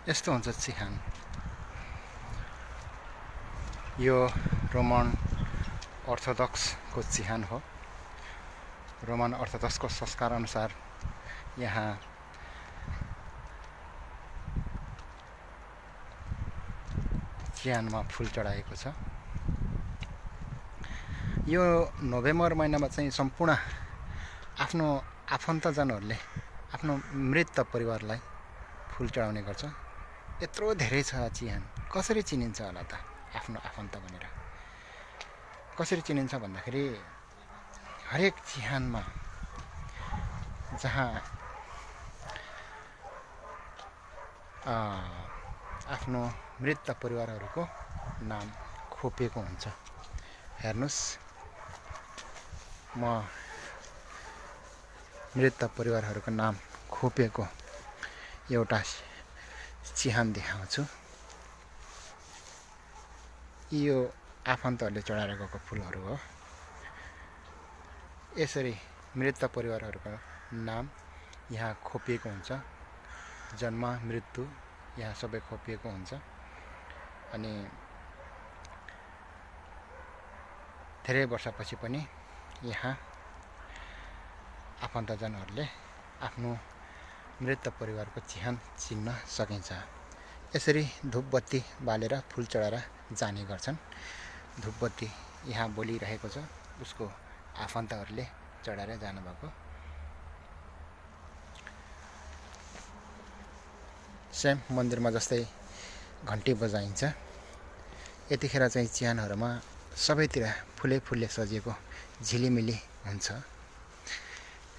यस्तो हुन्छ चिहान। यो रोमन अर्थोडक्सको चिहान हो। रोमन अर्थोडक्सको संस्कार अनुसार यहाँ चिहानमा फुल चढाएको छ। यो नोभेम्बर महिनामा चाहिँ सम्पूर्ण आफ्नो आफन्तजनहरूले आफ्नो मृत परिवारलाई फुल चढाउने गर्छ। यत्रो धेरै छ चिहान, कसरी चिनिन्छ होला त आफ्नो आफन्त भनेर? कसरी चिनिन्छ भन्दाखेरि हरेक चिहानमा जहाँ आफ्नो मृत परिवारहरूको नाम खोपिएको हुन्छ। हेर्नुस्, म मृत परिवारहरूको नाम खोपिएको एउटा चिहान देखाउँछु। यो आफन्तहरूले चढाएर गएको फुलहरू हो। यसरी मृत परिवारहरूको नाम यहाँ खोपिएको हुन्छ। जन्म, मृत्यु यहाँ सबै खोपिएको हुन्छ। अनि धेरै वर्षपछि पनि यहाँ आफन्तजनहरूले आफ्नो मृत परिवारको चिहान चिन्न सकिन्छ। यसरी धूपबत्ती बालेर फुल चढाएर जाने गर्छन्। धूपबत्ती यहाँ बोलिरहेको छ, उसको आफन्तहरूले चढाएर जानुभएको। सेम मन्दिरमा जस्तै घन्टी बजाइन्छ। यतिखेर चाहिँ चिहानहरूमा सबैतिर फुले फुलले सजिएको झिलिमिली हुन्छ।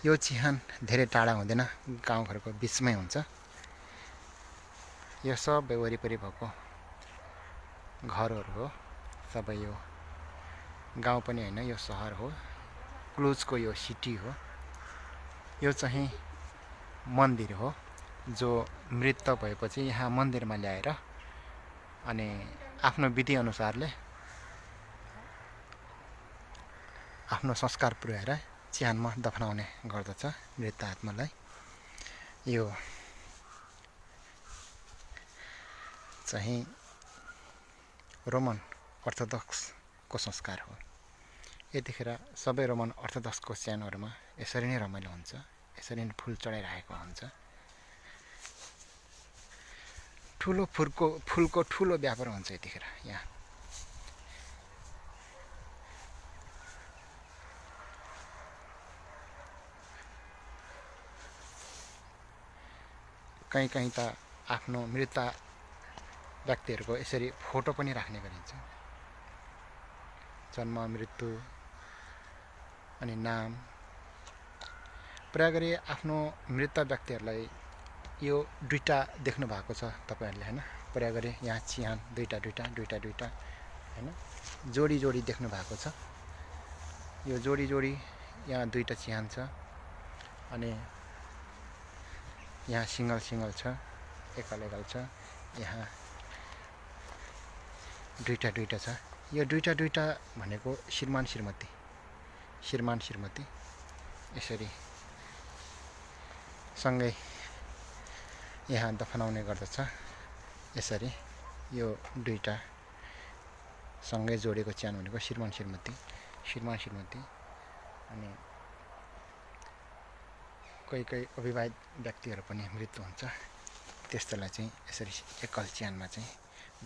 यो चिहान धेरै टाढा हुँदैन, गाउँघरको बिचमै हुन्छ। यो सबै वरिपरि भएको घरहरू हो। सबै यो गाउँ पनि होइन, यो सहर हो। क्लुजको यो सिटी हो। यो चाहिँ मन्दिर हो, जो मृत भएपछि यहाँ मन्दिरमा ल्याएर अनि आफ्नो विधि अनुसारले आफ्नो संस्कार पुर्याएर चिहानमा दफनाउने गर्दछ मृत आत्मालाई। यो चाहिँ रोमन अर्थोडक्सको संस्कार हो। यतिखेर सबै रोमन अर्थोडक्सको चिहानहरूमा यसरी नै रमाइलो हुन्छ, यसरी नै फुल चढाइरहेको हुन्छ। ठुलो फुलको ठुलो व्यापार हुन्छ यतिखेर यहाँ। कहीँ कहीँ त आफ्नो मृत व्यक्तिहरूको यसरी फोटो पनि राख्ने गरिन्छ। जन्म, मृत्यु अनि नाम। प्राय गरी आफ्नो मृत व्यक्तिहरूलाई यो दुईटा देख्नु भएको छ तपाईँहरूले, होइन? प्राय गरी यहाँ चिहान दुईटा होइन, जोडी जोडी देख्नु भएको छ। यो जोडी जोडी यहाँ दुईटा चिहान छ। अनि यहाँ सिङ्गल सिङ्गल छ, एकल एकल छ। यहाँ दुईटा छ। यो दुईटा भनेको श्रीमान श्रीमती यसरी सँगै यहाँ दफनाउने गर्दछ। यसरी यो दुईटा सँगै जोडेको चिहान भनेको श्रीमान श्रीमती। अनि कोही अविवाहित व्यक्तिहरू पनि मृत्यु हुन्छ, त्यस्तोलाई चाहिँ यसरी एकल चिहानमा चाहिँ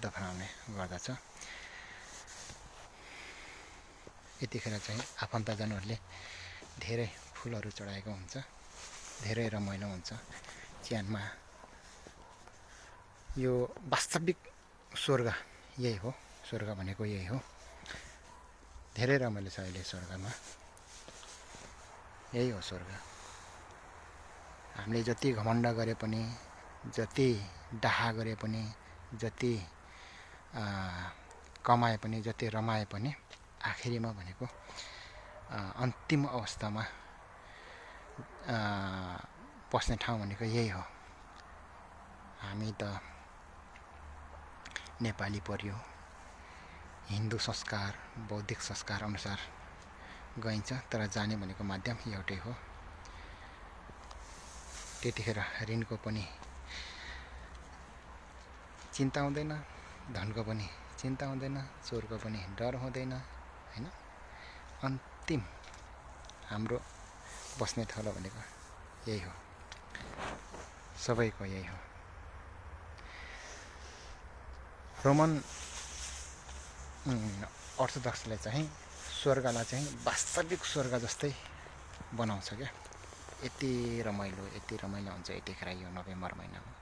दफनाउने गर्दछ। यतिखेर चाहिँ आफन्तजनहरूले धेरै फुलहरू चढाएको हुन्छ, धेरै रमाइलो हुन्छ चिहानमा। यो वास्तविक स्वर्ग यही हो। स्वर्ग भनेको यही हो। धेरै रमाइलो छ अहिले स्वर्गमा। यही हो स्वर्ग। हामीले जति घमण्ड गरे पनि, जति डाहा गरे पनि, जति कमाए पनि, जति रमाए पनि, आखिरीमा भनेको अन्तिम अवस्थामा पस्ने ठाउँ भनेको यही हो। हामी त नेपाली पर्यो, हिन्दू संस्कार, बौद्धिक संस्कार अनुसार गइन्छ, तर जाने भनेको माध्यम एउटै हो। त्यतिखेर ऋणको पनि चिन्ता हुँदैन, धनको पनि चिन्ता हुँदैन, चोरको पनि डर हुँदैन हैन। अन्तिम हाम्रो बस्ने ठाउँ भनेको यही हो, सबैको यही हो। रोमन अर्थोडक्सले चाहिँ स्वर्गलाई चाहिँ वास्तविक स्वर्ग जस्तै बनाउँछ क्या। यति रमाइलो हुन्छ यतिखेर यो नोभेम्बर महिनामा।